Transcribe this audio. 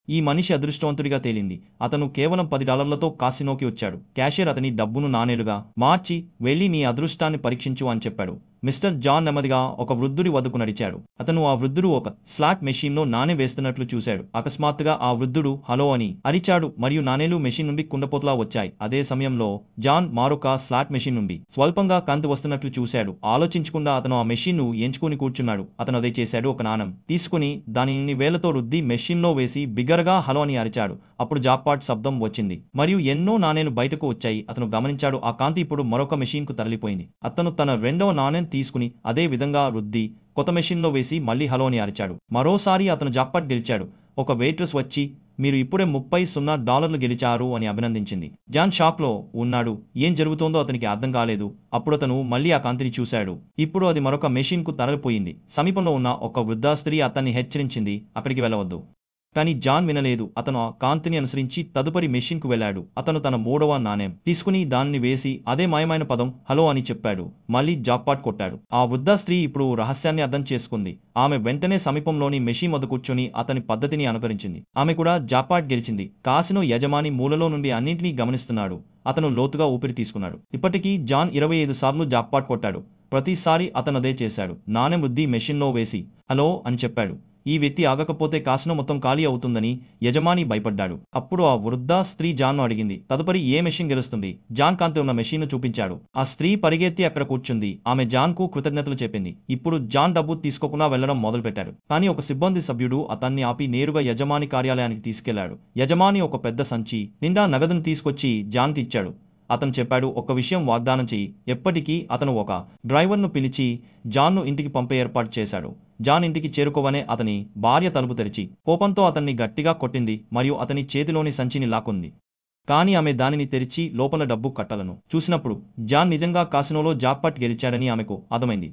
ఈ మనిషి అదృష్టవంతుడిగా తేలింది. అతను కేవలం $10తో కాసినోకి వచ్చాడు. క్యాషియర్ అతని డబ్బును నాణేలుగా మార్చి, "వెళ్ళి నీ అదృష్టాన్ని పరీక్షించు" అని చెప్పాడు. మిస్టర్ జాన్ నెమ్మదిగా ఒక వృద్ధుడి వద్దకు నడిచాడు. అతను ఆ వృద్ధుడు ఒక స్లాట్ మెషీన్లో నాణెం వేస్తున్నట్లు చూశాడు. అకస్మాత్తుగా ఆ వృద్ధుడు "హలో" అని అరిచాడు మరియు నాణేలు మెషీన్ నుండి కుండపోతలా వచ్చాయి. అదే సమయంలో జాన్ మరొక స్లాట్ మెషీన్ నుండి స్వల్పంగా కాంతి వస్తున్నట్లు చూశాడు. ఆలోచించకుండా అతను ఆ మెషీన్ను ఎంచుకుని కూర్చున్నాడు. అతను అదే చేశాడు. ఒక నాణెం తీసుకుని దానిని వేలతో రుద్ది మెషీన్లో వేసి బిగ్గరగా "హలో" అని అరిచాడు. అప్పుడు జాక్పాట్ శబ్దం వచ్చింది మరియు ఎన్నో నాణేలు బయటకు వచ్చాయి. అతను గమనించాడు ఆ కాంతి ఇప్పుడు మరొక మెషీన్కు తరలిపోయింది. అతను తన రెండవ నాణెం తీసుకుని అదే విధంగా రుద్ది కొత్త మెషీన్లో వేసి మళ్ళీ "హలో" అని అరిచాడు. మరోసారి అతను జాక్పాట్ గెలిచాడు. ఒక వెయిట్రెస్ వచ్చి "మీరు ఇప్పుడే $30,000 గెలిచారు" అని అభినందించింది. జాన్ షాక్లో ఉన్నాడు. ఏం జరుగుతోందో అతనికి అర్థం కాలేదు. అప్పుడు అతను మళ్ళీ ఆ కాంతిని చూశాడు. ఇప్పుడు అది మరొక మెషీన్కు తరలిపోయింది. సమీపంలో ఉన్న ఒక వృద్ధ స్త్రీ అతన్ని హెచ్చరించింది, "అక్కడికి వెళ్ళవద్దు." కానీ జాన్ వినలేదు. అతను ఆ కాంతిని అనుసరించి తదుపరి మెషీన్కు వెళ్ళాడు. అతను తన మూడవ నాణెం తీసుకుని దానిని వేసి అదే మాయమైన పదం "హలో" అని చెప్పాడు. మళ్ళీ జాక్పాట్ కొట్టాడు. ఆ వృద్ధ స్త్రీ ఇప్పుడు రహస్యాన్ని అర్థం చేసుకుంది. ఆమె వెంటనే సమీపంలోని మెషీన్ వద్ద కూర్చొని అతని పద్ధతిని అనుకరించింది. ఆమె కూడా జాక్పాట్ గెలిచింది. కాసినో యజమాని మూలలో నుండి అన్నింటినీ గమనిస్తున్నాడు. అతను లోతుగా ఊపిరి తీసుకున్నాడు. ఇప్పటికీ జాన్ 25 సార్లు జాక్పాట్ కొట్టాడు. ప్రతిసారి అతను అదే చేశాడు. నాణెం రుద్ది మెషీన్లో వేసి "హలో" అని చెప్పాడు. ఈ వ్యక్తి ఆగకపోతే కాసినో మొత్తం ఖాళీ అవుతుందని యజమాని భయపడ్డాడు. అప్పుడు ఆ వృద్ధ స్త్రీ జాన్ను అడిగింది, "తదుపరి ఏ మెషీన్ గెలుస్తుంది?" జాన్ కాంతి ఉన్న మెషీన్ను చూపించాడు. ఆ స్త్రీ పరిగెత్తి అక్కడ కూర్చుంది. ఆమె జాన్కు కృతజ్ఞతలు చెప్పింది. ఇప్పుడు జాన్ డబ్బు తీసుకోకుండా వెళ్లడం మొదలుపెట్టాడు. కానీ ఒక సిబ్బంది సభ్యుడు అతన్ని ఆపి నేరుగా యజమాని కార్యాలయానికి తీసుకెళ్లాడు. యజమాని ఒక పెద్ద సంచి నిండా నగదును తీసుకొచ్చి జాన్కి ఇచ్చాడు. అతను చెప్పాడు, "ఒక్క విషయం వాగ్దానం చెయ్యి." ఎప్పటికీ అతను ఒక డ్రైవర్ను పిలిచి జాన్ను ఇంటికి పంపే ఏర్పాటు చేశాడు. జాన్ ఇంటికి చేరుకోవనే అతని భార్య తలుపు తెరిచి కోపంతో అతన్ని గట్టిగా కొట్టింది మరియు అతని చేతిలోని సంచిని లాక్కుంది. కానీ ఆమె దానిని తెరిచి లోపల డబ్బు కట్టలను చూసినప్పుడు జాన్ నిజంగా కాసినోలో జాక్పాట్ గెలిచాడని ఆమెకు అర్థమైంది.